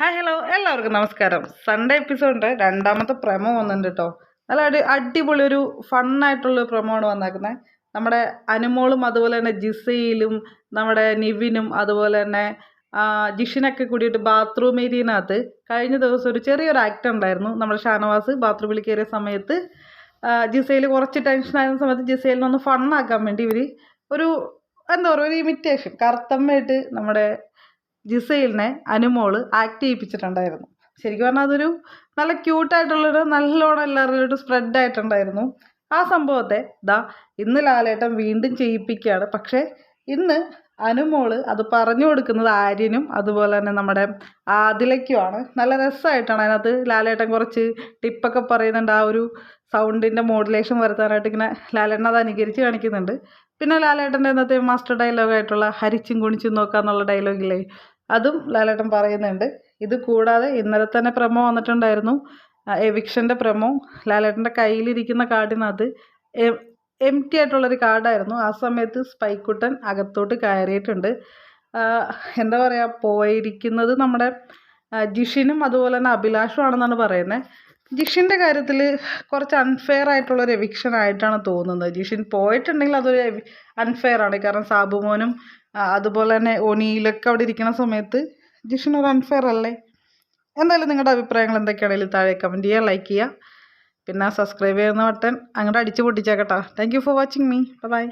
Hi hello എല്ലാവർക്കും നമസ്കാരം. Sunday എപ്പിസോഡിൻ്റെ രണ്ടാമത്തെ പ്രമോ വന്നിട്ടുണ്ട് കേട്ടോ. നല്ല അടിപൊളി ഒരു ഫണ്ണായിട്ടുള്ള പ്രമോയാണ് വന്നേക്കുന്നത്. നമ്മുടെ അനുമോളും അതുപോലെ തന്നെ ജിസയിലും നമ്മുടെ നിവിനും അതുപോലെ തന്നെ ജിഷിനൊക്കെ കൂടിയിട്ട് ബാത്റൂം ഏരിയനകത്ത് കഴിഞ്ഞ ദിവസം ഒരു ചെറിയൊരു ആക്ട് ഉണ്ടായിരുന്നു. നമ്മുടെ ഷാനവാസ് ബാത്റൂമിൽ കയറിയ സമയത്ത് ജിസയിൽ കുറച്ച് ടെൻഷനായിരുന്ന സമയത്ത് ജിസയിലിനെ ഒന്ന് ഫണ്ണാക്കാൻ വേണ്ടി ഇവർ ഒരു എന്താ പറയുക ഒരു ഇമിറ്റേഷൻ കറുത്തമ്മയായിട്ട് നമ്മുടെ ജിസയിലിനെ അനുമോള് ആക്ട് ചെയ്യിപ്പിച്ചിട്ടുണ്ടായിരുന്നു. ശരിക്കും പറഞ്ഞാൽ അതൊരു നല്ല ക്യൂട്ടായിട്ടുള്ളൊരു നല്ലോണം എല്ലാവരിലോട്ട് സ്പ്രെഡ് ആയിട്ടുണ്ടായിരുന്നു. ആ സംഭവത്തെ ഇന്ന് ലാലേട്ടൻ വീണ്ടും ചെയ്യിപ്പിക്കുകയാണ്. പക്ഷേ ഇന്ന് അനുമോള് അത് പറഞ്ഞു കൊടുക്കുന്നത് ആര്യനും അതുപോലെ തന്നെ നമ്മുടെ ആദിലയ്ക്കുമാണ്. നല്ല രസമായിട്ടാണ് അതിനകത്ത് ലാലേട്ടൻ കുറച്ച് ടിപ്പൊക്കെ പറയുന്നുണ്ട്. ആ ഒരു സൗണ്ടിൻ്റെ മോഡുലേഷൻ വരുത്താനായിട്ട് ഇങ്ങനെ ലാലേട്ടൻ അത് അനുകരിച്ച് കാണിക്കുന്നുണ്ട്. പിന്നെ ലാലേട്ടൻ്റെ ഇന്നത്തെ മാസ്റ്റർ ഡയലോഗായിട്ടുള്ള ഹരിച്ചും കുണിച്ചും നോക്കാന്നുള്ള ഡയലോഗില്ലേ, അതും ലാലേട്ടൻ പറയുന്നുണ്ട്. ഇത് കൂടാതെ ഇന്നലെ തന്നെ പ്രമോ വന്നിട്ടുണ്ടായിരുന്നു, എവിക്ഷൻ്റെ പ്രമോ. ലാലേട്ടൻ്റെ കയ്യിലിരിക്കുന്ന കാർഡിനകത്ത് എം ടി ആയിട്ടുള്ളൊരു കാർഡായിരുന്നു. ആ സമയത്ത് സ്പൈക്കുട്ടൻ അകത്തോട്ട് കയറിയിട്ടുണ്ട്. എന്താ പറയുക, പോയിരിക്കുന്നത് നമ്മുടെ ജിഷിനും അതുപോലെ തന്നെ അഭിലാഷും ആണെന്നാണ് പറയുന്നത്. ജിഷിൻ്റെ കാര്യത്തിൽ കുറച്ച് അൺഫെയർ ആയിട്ടുള്ളൊരു എവിക്ഷൻ ആയിട്ടാണ് തോന്നുന്നത്. ജിഷിൻ പോയിട്ടുണ്ടെങ്കിൽ അതൊരു അൺഫെയർ ആണ്. കാരണം സാബുമോനും അതുപോലെ തന്നെ ഒനിയിലൊക്കെ അവിടെ ഇരിക്കുന്ന സമയത്ത് ജിഷിൻ ഒരു അൺഫെയർ അല്ലേ? എന്തായാലും നിങ്ങളുടെ അഭിപ്രായങ്ങൾ എന്തൊക്കെയാണെങ്കിലും താഴെ കമൻറ്റ് ചെയ്യുക, ലൈക്ക് ചെയ്യുക, പിന്നെ സബ്സ്ക്രൈബ് ചെയ്യുന്ന ബട്ടൺ അങ്ങോട്ട് അടിച്ച് പൊട്ടിച്ചേക്കട്ടോ. Thank you for watching me. By.